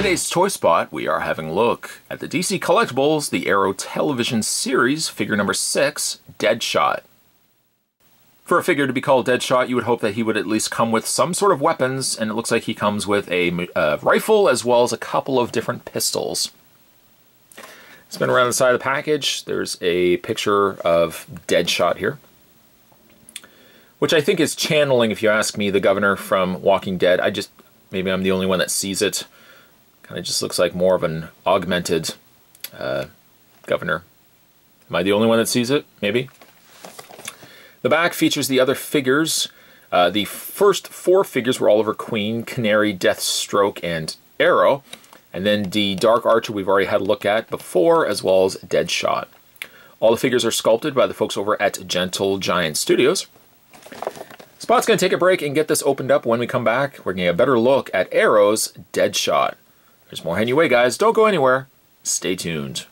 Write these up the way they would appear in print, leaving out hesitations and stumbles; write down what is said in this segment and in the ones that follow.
today's Toy Spot, we are having a look at the DC Collectibles, the Arrow television series, figure number 6, Deadshot. For a figure to be called Deadshot, you would hope that he would at least come with some sort of weapons, and it looks like he comes with a rifle as well as a couple of different pistols. Spin around the side of the package, there's a picture of Deadshot here, which I think is channeling, if you ask me, the governor from Walking Dead. Maybe I'm the only one that sees it. Kind of just looks like more of an augmented governor. Am I the only one that sees it? Maybe. The back features the other figures. The first 4 figures were Oliver Queen, Canary, Deathstroke, and Arrow. And then the Dark Archer we've already had a look at before, as well as Deadshot. All the figures are sculpted by the folks over at Gentle Giant Studios. Spot's going to take a break and get this opened up. When we come back, we're going to get a better look at Arrow's Deadshot. There's more heading your way, guys. Don't go anywhere. Stay tuned.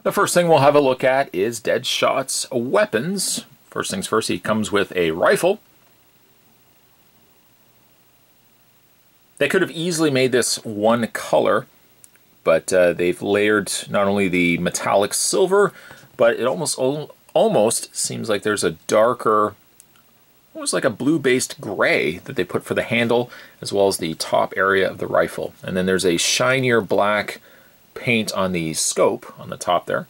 The first thing we'll have a look at is Deadshot's weapons. First things first, he comes with a rifle. They could have easily made this one color, but they've layered not only the metallic silver, but it almost seems like there's a darker, almost like a blue-based gray that they put for the handle, as well as the top area of the rifle. And then there's a shinier black paint on the scope on the top there.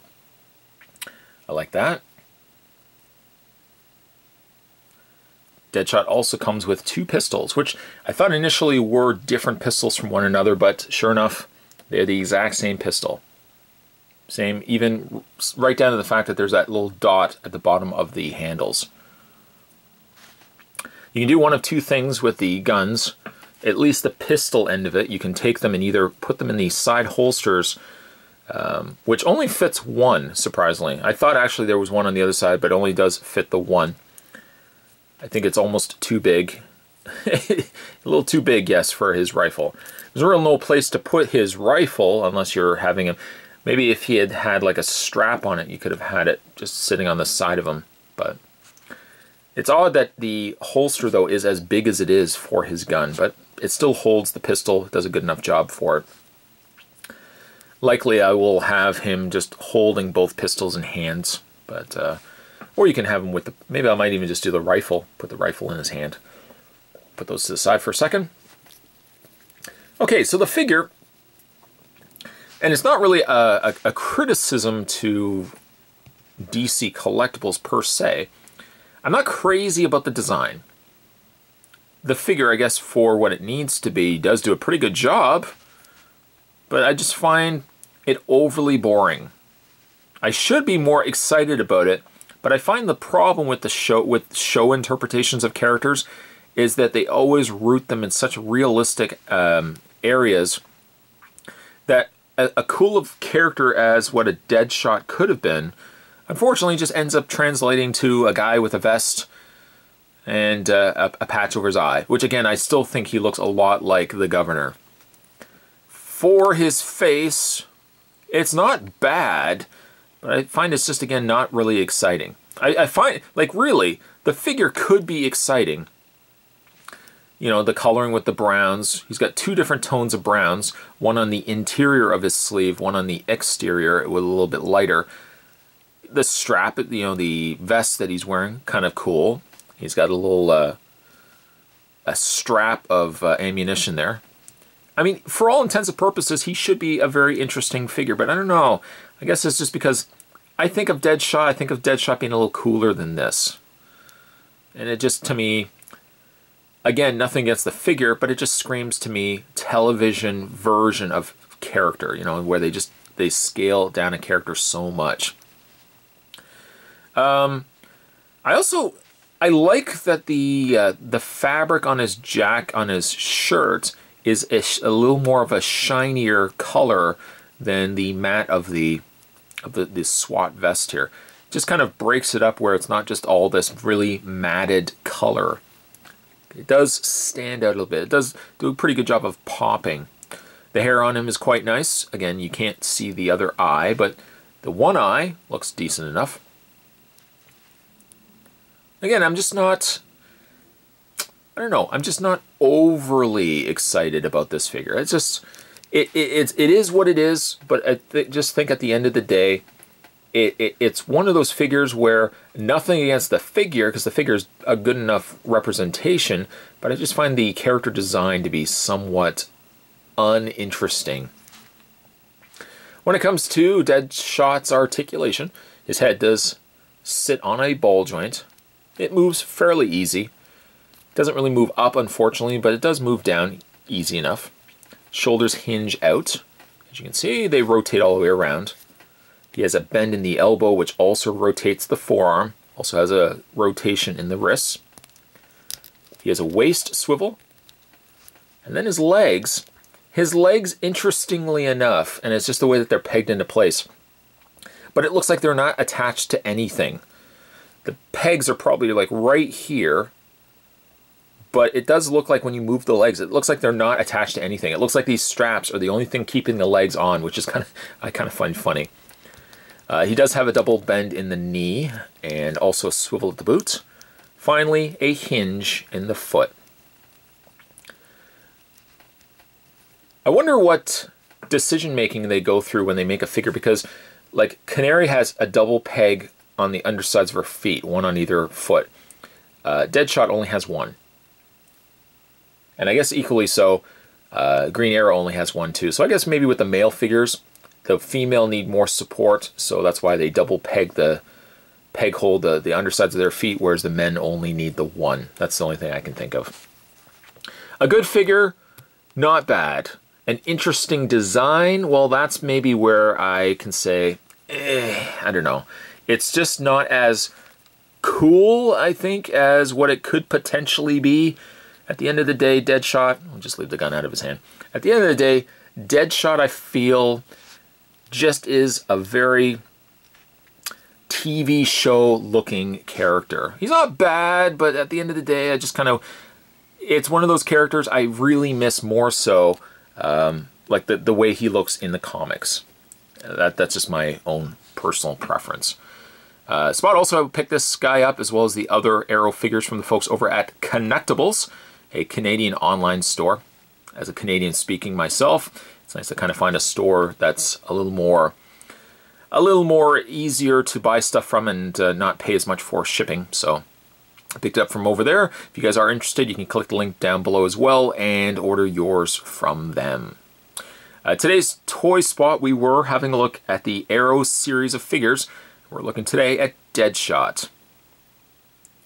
I like that. Deadshot also comes with 2 pistols, which I thought initially were different pistols from one another, but sure enough, they're the exact same pistol. Same, even right down to the fact that there's that little dot at the bottom of the handles. You can do one of 2 things with the guns. At least the pistol end of it, you can take them and either put them in the side holsters, which only fits 1, surprisingly. I thought actually there was one on the other side, but it only does fit the 1. I think it's almost too big. A little too big, yes, for his rifle. There's really no place to put his rifle unless you're having him. Maybe if he had had like a strap on it, you could have had it just sitting on the side of him. But it's odd that the holster, though, is as big as it is for his gun, but it still holds the pistol. It does a good enough job for it. Likely I will have him just holding both pistols in hands, but or you can have him with the, maybe I might even just do the rifle, put the rifle in his hand. Put those to the side for a second. Okay, so the figure, and it's not really a criticism to DC Collectibles per se. I'm not crazy about the design. The figure, I guess, for what it needs to be, does do a pretty good job, but I just find it overly boring. I should be more excited about it, but I find the problem with the show interpretations of characters is that they always root them in such realistic areas that a cool of character as what a Deadshot could have been, unfortunately just ends up translating to a guy with a vest and a patch over his eye, which again, I still think he looks a lot like the governor. For his face, it's not bad, but I find it's just, again, not really exciting. I find, like, really, the figure could be exciting. You know, the coloring with the browns. He's got 2 different tones of browns, one on the interior of his sleeve, one on the exterior with a little bit lighter. The strap, you know, the vest that he's wearing, kind of cool. He's got a little a strap of ammunition there. I mean, for all intents and purposes, he should be a very interesting figure, but I don't know. I guess it's just because I think of Deadshot being a little cooler than this. And it just, to me, again, nothing against the figure, but it just screams to me television version of character, you know, where they scale down a character so much. I like that the fabric on his shirt is a little more of a shinier color than the matte of the SWAT vest here. Just kind of breaks it up where it's not just all this really matted color. It does stand out a little bit. It does do a pretty good job of popping. The hair on him is quite nice. Again, you can't see the other eye, but the one eye looks decent enough. Again, I'm just not... I don't know, I'm just not overly excited about this figure. It's just, it is what it is, but just think at the end of the day, it's one of those figures where nothing against the figure, because the figure is a good enough representation, but I just find the character design to be somewhat uninteresting. When it comes to Deadshot's articulation, his head does sit on a ball joint. It moves fairly easy. Doesn't really move up, unfortunately, but it does move down easy enough. Shoulders hinge out. As you can see, they rotate all the way around. He has a bend in the elbow, which also rotates the forearm. Also has a rotation in the wrists. He has a waist swivel. And then his legs. His legs, interestingly enough, and it's just the way that they're pegged into place, but it looks like they're not attached to anything. The pegs are probably like right here, but it does look like when you move the legs, it looks like they're not attached to anything. It looks like these straps are the only thing keeping the legs on, which is I kind of find funny. He does have a double bend in the knee and also a swivel at the boot. Finally, a hinge in the foot. I wonder what decision-making they go through when they make a figure, because like Canary has a double peg on the undersides of her feet, one on either foot. Deadshot only has one. And I guess equally so, Green Arrow only has one too. So I guess maybe with the male figures, the female need more support, so that's why they double peg the peg hold the undersides of their feet, whereas the men only need the one. That's the only thing I can think of. A good figure, not bad. An interesting design, well, that's maybe where I can say, I don't know. It's just not as cool, I think, as what it could potentially be. At the end of the day, Deadshot, I'll just leave the gun out of his hand. At the end of the day, Deadshot, I feel, just is a very TV show looking character. He's not bad, but at the end of the day, I just kind of, it's one of those characters I really miss more so, like the way he looks in the comics. That's just my own personal preference. Spot also picked this guy up, as well as the other Arrow figures from the folks over at Canucktibles, a Canadian online store. As a Canadian speaking myself, it's nice to kind of find a store that's a little more easier to buy stuff from and not pay as much for shipping. So I picked it up from over there. If you guys are interested, you can click the link down below as well and order yours from them. Today's toy spot, we were having a look at the Arrow series of figures. We're looking today at Deadshot.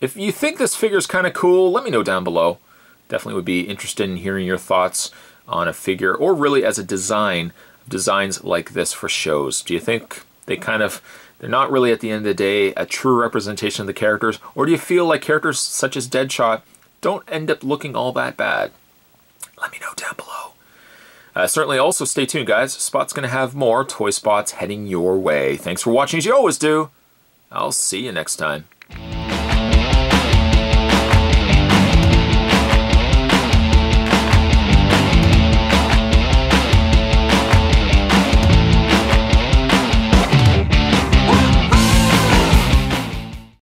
If you think this figure is kind of cool, let me know down below. Definitely would be interested in hearing your thoughts on a figure, or really as a designs like this for shows. Do you think they're not really at the end of the day a true representation of the characters, or do you feel like characters such as Deadshot don't end up looking all that bad? Let me know down below. Certainly also stay tuned, guys. Spot's going to have more toy spots heading your way. Thanks for watching as you always do. I'll see you next time.